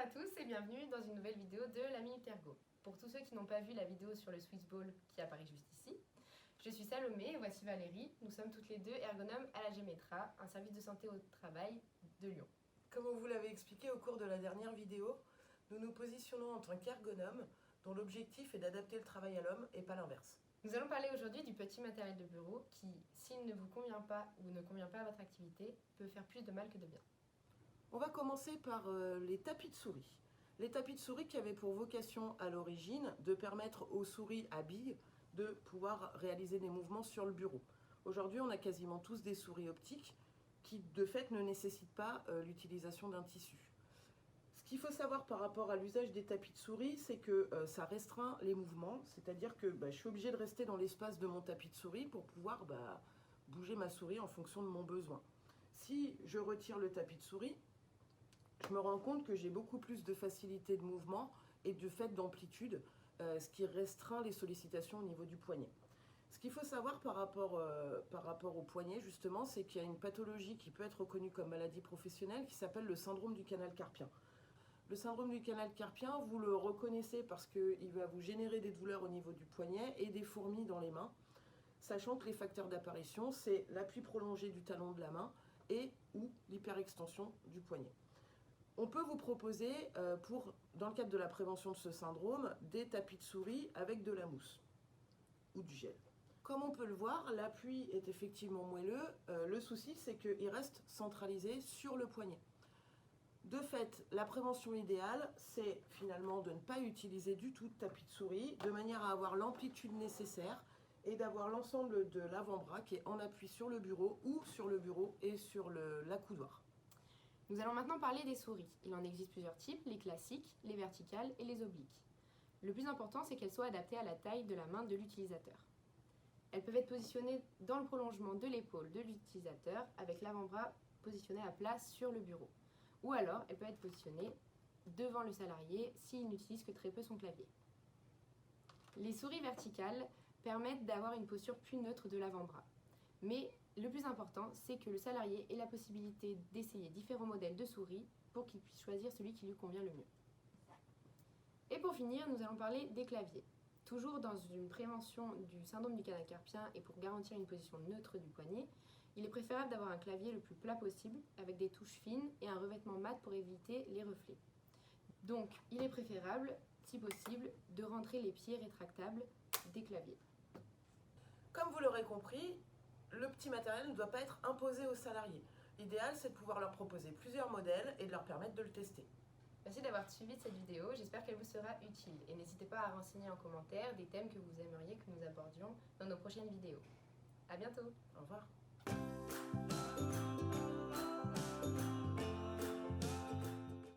à tous et bienvenue dans une nouvelle vidéo de la Minute Ergo. Pour tous ceux qui n'ont pas vu la vidéo sur le Swissball qui apparaît juste ici, je suis Salomé et voici Valérie. Nous sommes toutes les deux ergonomes à la Gémetra, un service de santé au travail de Lyon. Comme on vous l'avait expliqué au cours de la dernière vidéo, nous nous positionnons en tant qu'ergonomes dont l'objectif est d'adapter le travail à l'homme et pas l'inverse. Nous allons parler aujourd'hui du petit matériel de bureau qui, s'il ne vous convient pas ou ne convient pas à votre activité, peut faire plus de mal que de bien. On va commencer par les tapis de souris. Les tapis de souris qui avaient pour vocation à l'origine de permettre aux souris à billes de pouvoir réaliser des mouvements sur le bureau. Aujourd'hui, on a quasiment tous des souris optiques qui, de fait, ne nécessitent pas l'utilisation d'un tissu. Ce qu'il faut savoir par rapport à l'usage des tapis de souris, c'est que ça restreint les mouvements, c'est-à-dire que je suis obligée de rester dans l'espace de mon tapis de souris pour pouvoir bouger ma souris en fonction de mon besoin. Si je retire le tapis de souris, je me rends compte que j'ai beaucoup plus de facilité de mouvement et de fait d'amplitude, ce qui restreint les sollicitations au niveau du poignet. Ce qu'il faut savoir par rapport au poignet, justement, c'est qu'il y a une pathologie qui peut être reconnue comme maladie professionnelle qui s'appelle le syndrome du canal carpien. Le syndrome du canal carpien, vous le reconnaissez parce qu'il va vous générer des douleurs au niveau du poignet et des fourmis dans les mains, sachant que les facteurs d'apparition, c'est l'appui prolongé du talon de la main et ou l'hyperextension du poignet. On peut vous proposer, dans le cadre de la prévention de ce syndrome, des tapis de souris avec de la mousse ou du gel. Comme on peut le voir, l'appui est effectivement moelleux. Le souci, c'est qu'il reste centralisé sur le poignet. De fait, la prévention idéale, c'est finalement de ne pas utiliser du tout de tapis de souris, de manière à avoir l'amplitude nécessaire et d'avoir l'ensemble de l'avant-bras qui est en appui sur le bureau ou sur le bureau et sur l'accoudoir. Nous allons maintenant parler des souris. Il en existe plusieurs types, les classiques, les verticales et les obliques. Le plus important, c'est qu'elles soient adaptées à la taille de la main de l'utilisateur. Elles peuvent être positionnées dans le prolongement de l'épaule de l'utilisateur avec l'avant-bras positionné à plat sur le bureau. Ou alors, elles peuvent être positionnées devant le salarié s'il n'utilise que très peu son clavier. Les souris verticales permettent d'avoir une posture plus neutre de l'avant-bras. Mais le plus important, c'est que le salarié ait la possibilité d'essayer différents modèles de souris pour qu'il puisse choisir celui qui lui convient le mieux. Et pour finir, nous allons parler des claviers. Toujours dans une prévention du syndrome du canal carpien et pour garantir une position neutre du poignet, il est préférable d'avoir un clavier le plus plat possible avec des touches fines et un revêtement mat pour éviter les reflets. Donc, il est préférable, si possible, de rentrer les pieds rétractables des claviers. Comme vous l'aurez compris, le petit matériel ne doit pas être imposé aux salariés. L'idéal, c'est de pouvoir leur proposer plusieurs modèles et de leur permettre de le tester. Merci d'avoir suivi cette vidéo, j'espère qu'elle vous sera utile et n'hésitez pas à renseigner en commentaire des thèmes que vous aimeriez que nous abordions dans nos prochaines vidéos. À bientôt. Au revoir.